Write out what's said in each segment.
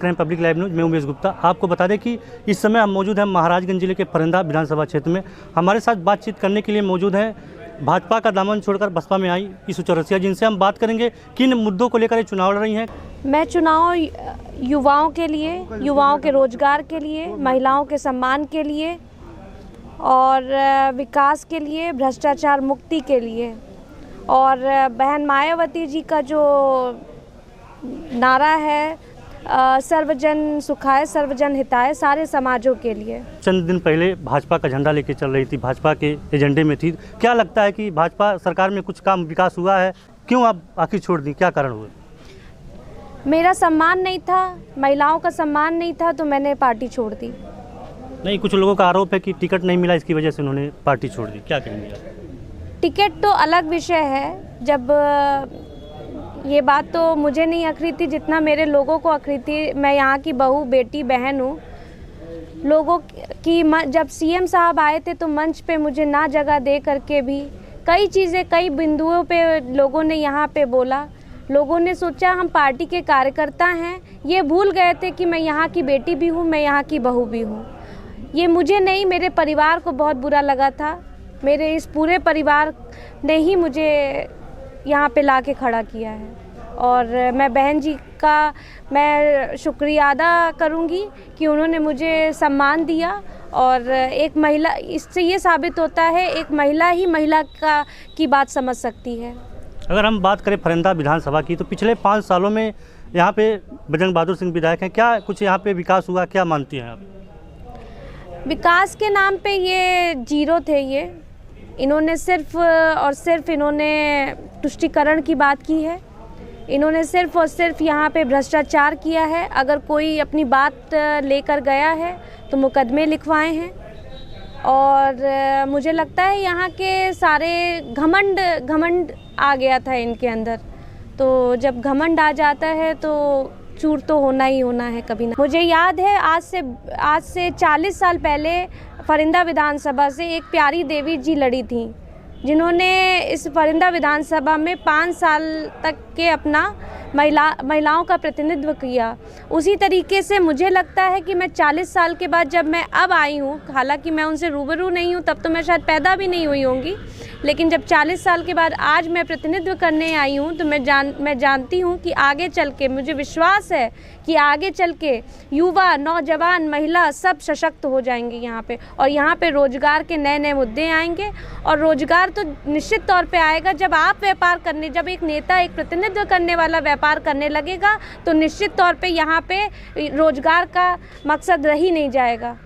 Public live news में उमेश गुप्ता। आपको बता दें कि इस समय हम मौजूद हैं महाराजगंज जिले के फरिंदा विधानसभा क्षेत्र में। हमारे साथ बातचीत करने के लिए मौजूद हैं भाजपा का दामन छोड़कर बसपा में आई ईशू चौरसिया, जिनसे हम बात करेंगे किन मुद्दों को लेकर ये चुनाव लड़ रही हैं। मैं चुनाव युवाओं के लिए, युवाओं के रोजगार के लिए, महिलाओं के सम्मान के लिए और विकास के लिए, भ्रष्टाचार मुक्ति के लिए और बहन मायावती जी का जो नारा है सर्वजन सुखाय सर्वजन हिताय, सारे समाजों के लिए। चंद दिन पहले भाजपा का झंडा लेके चल रही थी, भाजपा के एजेंडे में थी। क्या लगता है कि भाजपा सरकार में कुछ काम विकास हुआ है? क्यों आप आखिर छोड़ दी, क्या कारण हुआ? मेरा सम्मान नहीं था, महिलाओं का सम्मान नहीं था, तो मैंने पार्टी छोड़ दी। नहीं, कुछ लोगों का आरोप है कि टिकट नहीं मिला, इसकी वजह से उन्होंने पार्टी छोड़ दी। क्या कहेंगे आप? टिकट तो अलग विषय है। जब ये बात तो मुझे नहीं अखरी थी जितना मेरे लोगों को अखरी थी। मैं यहाँ की बहू, बेटी, बहन हूँ। लोगों की जब सीएम साहब आए थे तो मंच पे मुझे ना जगह दे करके भी कई चीज़ें, कई बिंदुओं पे लोगों ने यहाँ पे बोला। लोगों ने सोचा हम पार्टी के कार्यकर्ता हैं, ये भूल गए थे कि मैं यहाँ की बेटी भी हूँ, मैं यहाँ की बहू भी हूँ। ये मुझे नहीं, मेरे परिवार को बहुत बुरा लगा था। मेरे इस पूरे परिवार ने ही मुझे यहाँ पे ला के खड़ा किया है और मैं बहन जी का मैं शुक्रिया अदा करूँगी कि उन्होंने मुझे सम्मान दिया। और एक महिला, इससे ये साबित होता है एक महिला ही महिला की बात समझ सकती है। अगर हम बात करें फरिंदा विधानसभा की, तो पिछले 5 सालों में यहाँ पे बजरंग बहादुर सिंह विधायक हैं। क्या कुछ यहाँ पे विकास हुआ, क्या मानती हैं आप? विकास के नाम पे ये जीरो थे। ये इन्होंने सिर्फ और सिर्फ इन्होंने तुष्टीकरण की बात की है। इन्होंने सिर्फ और सिर्फ यहाँ पे भ्रष्टाचार किया है। अगर कोई अपनी बात लेकर गया है तो मुकदमे लिखवाए हैं। और मुझे लगता है यहाँ के सारे घमंड आ गया था इनके अंदर। तो जब घमंड आ जाता है तो चूर तो होना ही होना है कभी ना। मुझे याद है आज से 40 साल पहले फरिंदा विधानसभा से एक प्यारी देवी जी लड़ी थी, जिन्होंने इस फरिंदा विधानसभा में 5 साल तक के अपना महिलाओं का प्रतिनिधित्व किया। उसी तरीके से मुझे लगता है कि मैं 40 साल के बाद जब मैं अब आई हूँ, हालांकि मैं उनसे रूबरू नहीं हूँ, तब तो मैं शायद पैदा भी नहीं हुई होंगी, लेकिन जब 40 साल के बाद आज मैं प्रतिनिधित्व करने आई हूँ तो मैं जानती हूँ कि आगे चल के, मुझे विश्वास है कि आगे चल के युवा, नौजवान, महिला सब सशक्त हो जाएंगे यहाँ पे। और यहाँ पे रोजगार के नए नए मुद्दे आएंगे। और रोजगार तो निश्चित तौर पे आएगा जब आप व्यापार करने, जब एक नेता, एक प्रतिनिधित्व करने वाला व्यापार करने लगेगा तो निश्चित तौर पे यहाँ पे रोजगार का मकसद रह ही नहीं जाएगा।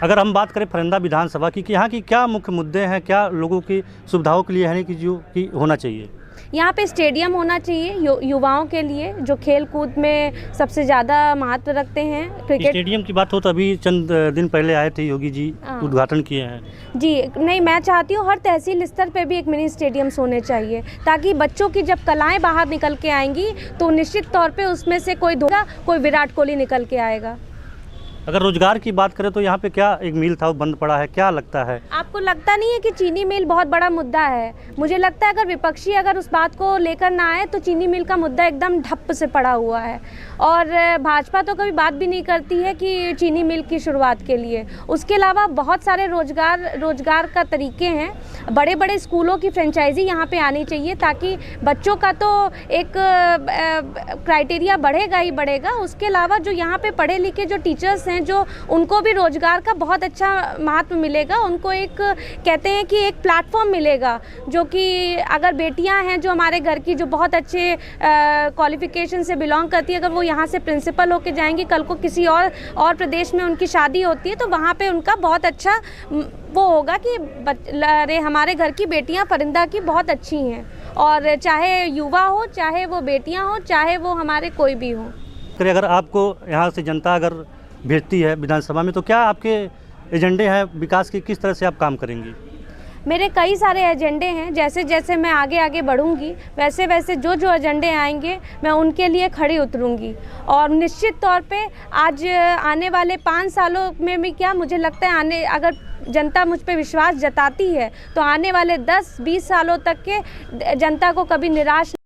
अगर हम बात करें फरिंदा विधानसभा की कि यहाँ की क्या मुख्य मुद्दे हैं, क्या लोगों की सुविधाओं के लिए है कि जो कि होना चाहिए? यहाँ पे स्टेडियम होना चाहिए युवाओं के लिए, जो खेल कूद में सबसे ज़्यादा महत्व रखते हैं। क्रिकेट स्टेडियम की बात हो तो अभी चंद दिन पहले आए थे योगी जी, उद्घाटन किए हैं। जी नहीं, मैं चाहती हूँ हर तहसील स्तर पे भी एक मिनी स्टेडियम्स होने चाहिए, ताकि बच्चों की जब कलाएँ बाहर निकल के आएंगी तो निश्चित तौर पर उसमें से कोई विराट कोहली निकल के आएगा। अगर रोजगार की बात करें तो यहाँ पे क्या एक मिल था वो बंद पड़ा है, क्या लगता है आपको? लगता नहीं है कि चीनी मिल बहुत बड़ा मुद्दा है? मुझे लगता है अगर विपक्षी अगर उस बात को लेकर ना आए तो चीनी मिल का मुद्दा एकदम ठप्प से पड़ा हुआ है। और भाजपा तो कभी बात भी नहीं करती है कि चीनी मिल की शुरुआत के लिए। उसके अलावा बहुत सारे रोजगार का तरीके हैं। बड़े बड़े स्कूलों की फ्रेंचाइजी यहाँ पे आनी चाहिए, ताकि बच्चों का तो एक क्राइटेरिया बढ़ेगा ही बढ़ेगा। उसके अलावा जो यहाँ पे पढ़े लिखे जो टीचर्स हैं, जो उनको भी रोजगार का बहुत अच्छा महत्व मिलेगा। उनको एक कहते हैं कि एक प्लेटफॉर्म मिलेगा, जो कि अगर बेटियां हैं जो हमारे घर की, जो बहुत अच्छे क्वालिफिकेशन से बिलोंग करती है, अगर वो यहाँ से प्रिंसिपल होके जाएंगी, कल को किसी और प्रदेश में उनकी शादी होती है तो वहाँ पे उनका बहुत अच्छा वो होगा कि अरे हमारे घर की बेटियाँ फरिंदा की बहुत अच्छी हैं। और चाहे युवा हो, चाहे वो बेटियाँ हो, चाहे वो हमारे कोई भी हो। अगर आपको यहाँ से जनता अगर भेजती है विधानसभा में तो क्या आपके एजेंडे हैं विकास के, किस तरह से आप काम करेंगी? मेरे कई सारे एजेंडे हैं। जैसे जैसे मैं आगे बढ़ूंगी वैसे वैसे जो एजेंडे आएंगे मैं उनके लिए खड़ी उतरूंगी। और निश्चित तौर पे आज आने वाले 5 सालों में भी क्या, मुझे लगता है अगर जनता मुझ पे विश्वास जताती है तो आने वाले 10-20 सालों तक के जनता को कभी निराश